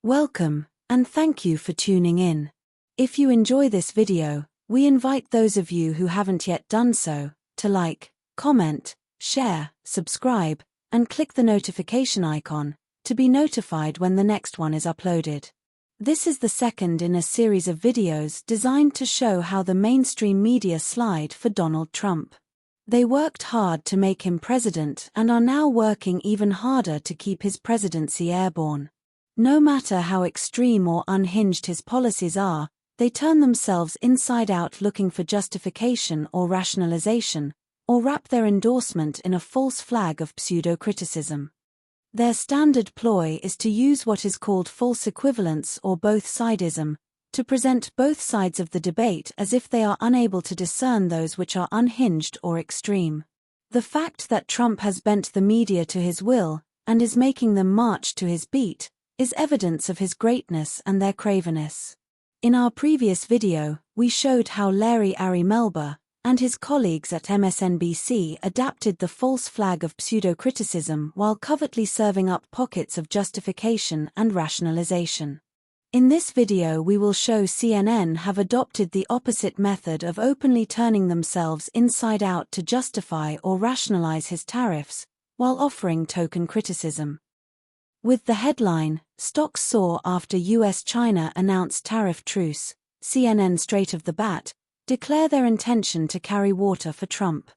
Welcome, and thank you for tuning in. If you enjoy this video, we invite those of you who haven't yet done so, to like, comment, share, subscribe, and click the notification icon, to be notified when the next one is uploaded. This is the second in a series of videos designed to show how the mainstream media slide for Donald Trump. They worked hard to make him president and are now working even harder to keep his presidency airborne. No matter how extreme or unhinged his policies are, they turn themselves inside out looking for justification or rationalization, or wrap their endorsement in a false flag of pseudo-criticism. Their standard ploy is to use what is called false equivalence or both-sidism, to present both sides of the debate as if they are unable to discern those which are unhinged or extreme. The fact that Trump has bent the media to his will, and is making them march to his beat, is evidence of his greatness and their cravenness. In our previous video, we showed how Larry Melber and his colleagues at MSNBC adapted the false flag of pseudo-criticism while covertly serving up pockets of justification and rationalization. In this video we will show CNN have adopted the opposite method of openly turning themselves inside out to justify or rationalize his tariffs, while offering token criticism. With the headline, "Stocks Soar After US-China Announced Tariff Truce," CNN straight off the bat declare their intention to carry water for Trump.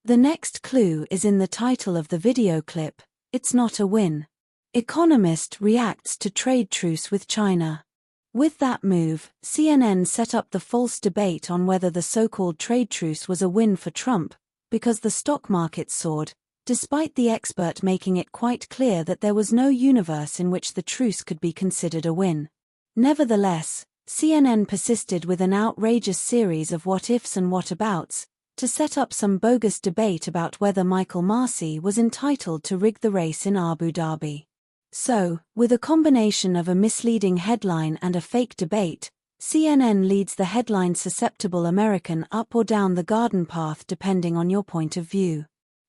The next clue is in the title of the video clip, "It's Not a Win." Economist reacts to trade truce with China. With that move, CNN set up the false debate on whether the so-called trade truce was a win for Trump, because the stock market soared, despite the expert making it quite clear that there was no universe in which the truce could be considered a win. Nevertheless, CNN persisted with an outrageous series of what-ifs and what-abouts, to set up some bogus debate about whether Michael Massey was entitled to rig the race in Abu Dhabi. So, with a combination of a misleading headline and a fake debate, CNN leads the headline-susceptible American up or down the garden path depending on your point of view.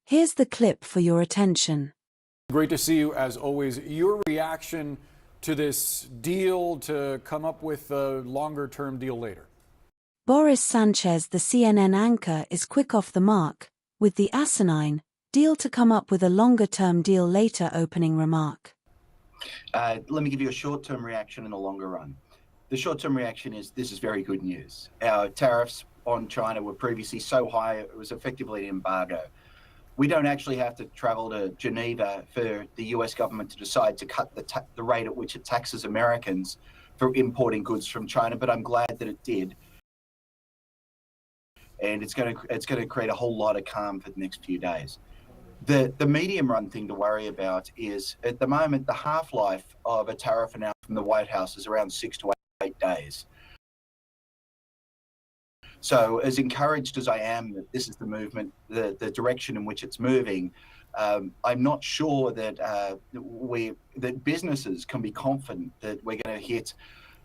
Here's the clip for your attention. Great to see you as always. Your reaction to this deal to come up with a longer-term deal later? Boris Sanchez, the CNN anchor, is quick off the mark, with the asinine deal to come up with a longer-term deal later opening remark. Let me give you a short-term reaction and a longer run. The short-term reaction is this is very good news. Our tariffs on China were previously so high it was effectively an embargo. We don't actually have to travel to Geneva for the US government to decide to cut the rate at which it taxes Americans for importing goods from China, but I'm glad that it did. And it's going to create a whole lot of calm for the next few days. The medium run thing to worry about is, at the moment, the half-life of a tariff announcement from the White House is around 6 to 8 days. So as encouraged as I am that this is the movement, the direction in which it's moving, I'm not sure that that businesses can be confident that we're going to hit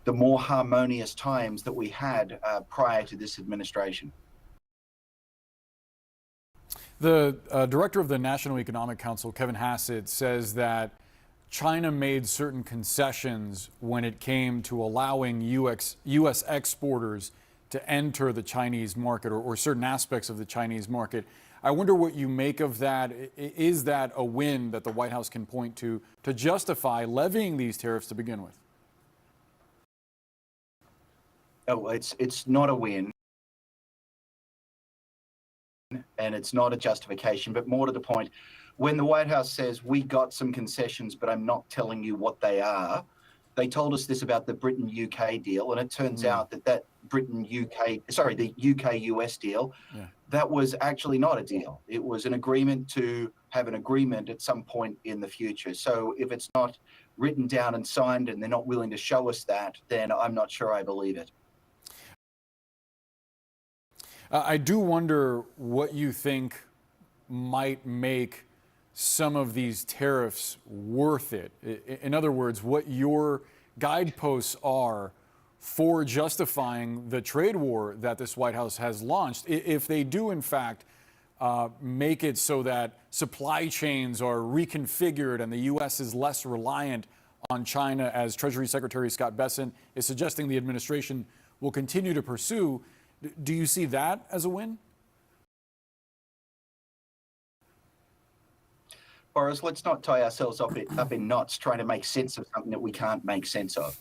the more harmonious times that we had prior to this administration. The director of the National Economic Council, Kevin Hassett, says that China made certain concessions when it came to allowing U.S. exporters to enter the Chinese market, or certain aspects of the Chinese market. I wonder what you make of that. Is that a win that the White House can point to justify levying these tariffs to begin with? Oh, it's not a win. And it's not a justification, but more to the point, when the White House says we got some concessions, but I'm not telling you what they are, they told us this about the Britain-UK deal, and it turns out that the UK-US deal, that was actually not a deal. It was an agreement to have an agreement at some point in the future. So if it's not written down and signed and they're not willing to show us that, then I'm not sure I believe it. I do wonder what you think might make some of these tariffs worth it. In other words, what your guideposts are for justifying the trade war that this White House has launched, if they do, in fact, make it so that supply chains are reconfigured and the U.S. is less reliant on China, as Treasury Secretary Scott Bessent is suggesting the administration will continue to pursue. Do you see that as a win? Boris, let's not tie ourselves up in knots trying to make sense of something that we can't make sense of.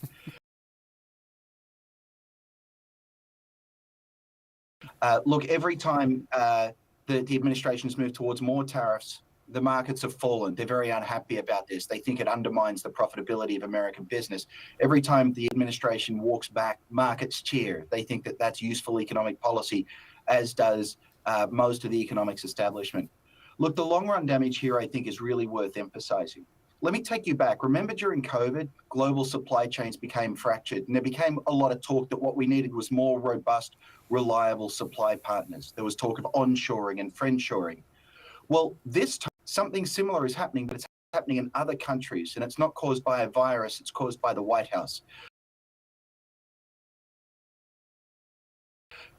Look, every time the administration's moved towards more tariffs, the markets have fallen. They're very unhappy about this. They think it undermines the profitability of American business. Every time the administration walks back, markets cheer. They think that that's useful economic policy, as does most of the economics establishment. Look, the long-run damage here, I think, is really worth emphasizing. Let me take you back. Remember during COVID, global supply chains became fractured, and there became a lot of talk that what we needed was more robust, reliable supply partners. There was talk of onshoring and friendshoring. Well, this time, something similar is happening, but it's happening in other countries, and it's not caused by a virus, it's caused by the White House.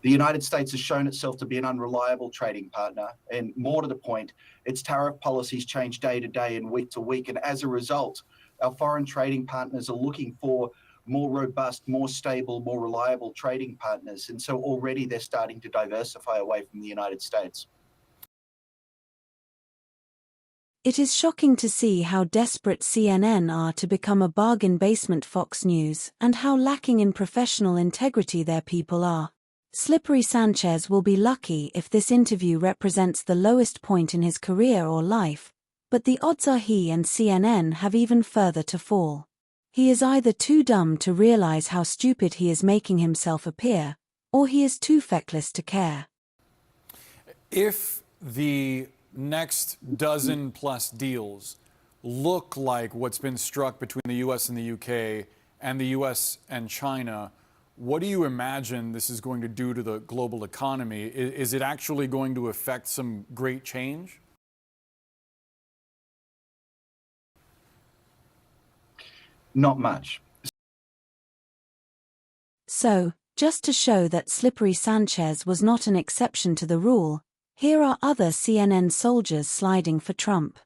The United States has shown itself to be an unreliable trading partner, and more to the point, its tariff policies change day to day and week to week, and as a result, our foreign trading partners are looking for more robust, more stable, more reliable trading partners, and so already they're starting to diversify away from the United States. It is shocking to see how desperate CNN are to become a bargain basement Fox News, and how lacking in professional integrity their people are. Slippery Sanchez will be lucky if this interview represents the lowest point in his career or life, but the odds are he and CNN have even further to fall. He is either too dumb to realize how stupid he is making himself appear, or he is too feckless to care. If the next dozen plus deals look like what's been struck between the U.S. and the U.K. and the U.S. and China, what do you imagine this is going to do to the global economy? Is it actually going to affect some great change? Not much. So, just to show that Slippery Sanchez was not an exception to the rule, here are other CNN soldiers sliding for Trump.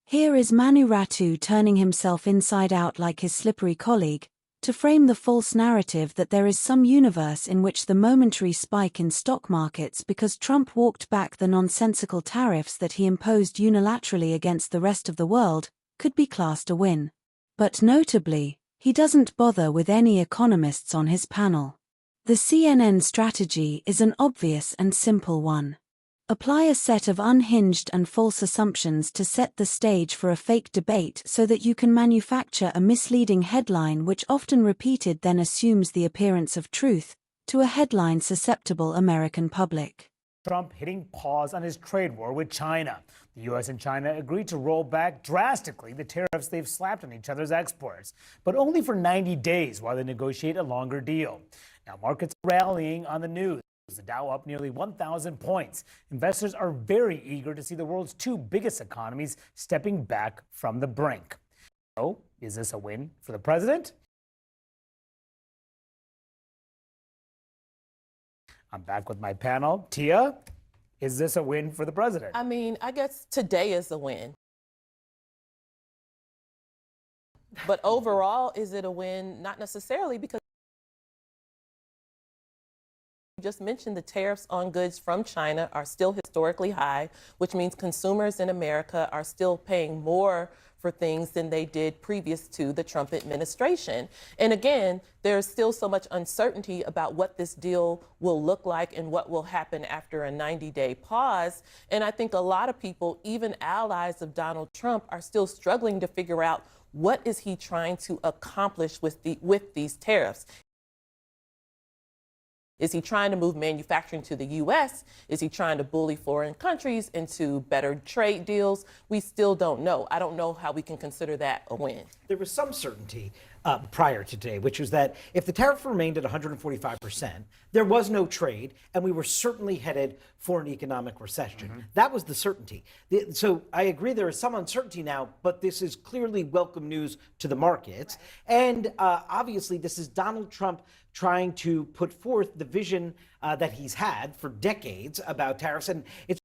Here is Manu Raju turning himself inside out like his slippery colleague, to frame the false narrative that there is some universe in which the momentary spike in stock markets because Trump walked back the nonsensical tariffs that he imposed unilaterally against the rest of the world could be classed a win. But notably, he doesn't bother with any economists on his panel. The CNN strategy is an obvious and simple one. Apply a set of unhinged and false assumptions to set the stage for a fake debate so that you can manufacture a misleading headline which often repeated then assumes the appearance of truth to a headline susceptible American public. Trump hitting pause on his trade war with China. The U.S. and China agreed to roll back drastically the tariffs they've slapped on each other's exports, but only for 90 days while they negotiate a longer deal. Now, markets are rallying on the news. The Dow up nearly 1,000 points. Investors are very eager to see the world's two biggest economies stepping back from the brink. So, is this a win for the president? I'm back with my panel. Tia, is this a win for the president? I mean, I guess today is a win. But overall, is it a win? Not necessarily, because you just mentioned the tariffs on goods from China are still historically high, which means consumers in America are still paying more for things than they did previous to the Trump administration. And again, there's still so much uncertainty about what this deal will look like and what will happen after a 90-day pause. And I think a lot of people, even allies of Donald Trump, are still struggling to figure out what is he trying to accomplish with these tariffs. Is he trying to move manufacturing to the U.S.? Is he trying to bully foreign countries into better trade deals? We still don't know. I don't know how we can consider that a win. There was some certainty prior to today, which was that if the tariff remained at 145%, there was no trade, and we were certainly headed for an economic recession. Mm-hmm. That was the certainty. So I agree there is some uncertainty now, but this is clearly welcome news to the markets. Right. And obviously, this is Donald Trump trying to put forth the vision that he's had for decades about tariffs. And it's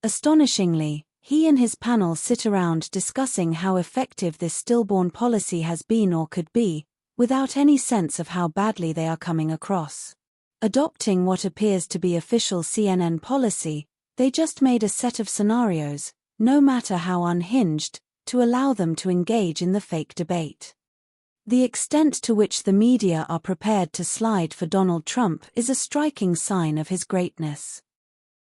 astonishingly, He and his panel sit around discussing how effective this stillborn policy has been or could be, without any sense of how badly they are coming across. Adopting what appears to be official CNN policy, they just made a set of scenarios, no matter how unhinged, to allow them to engage in the fake debate. The extent to which the media are prepared to slide for Donald Trump is a striking sign of his greatness.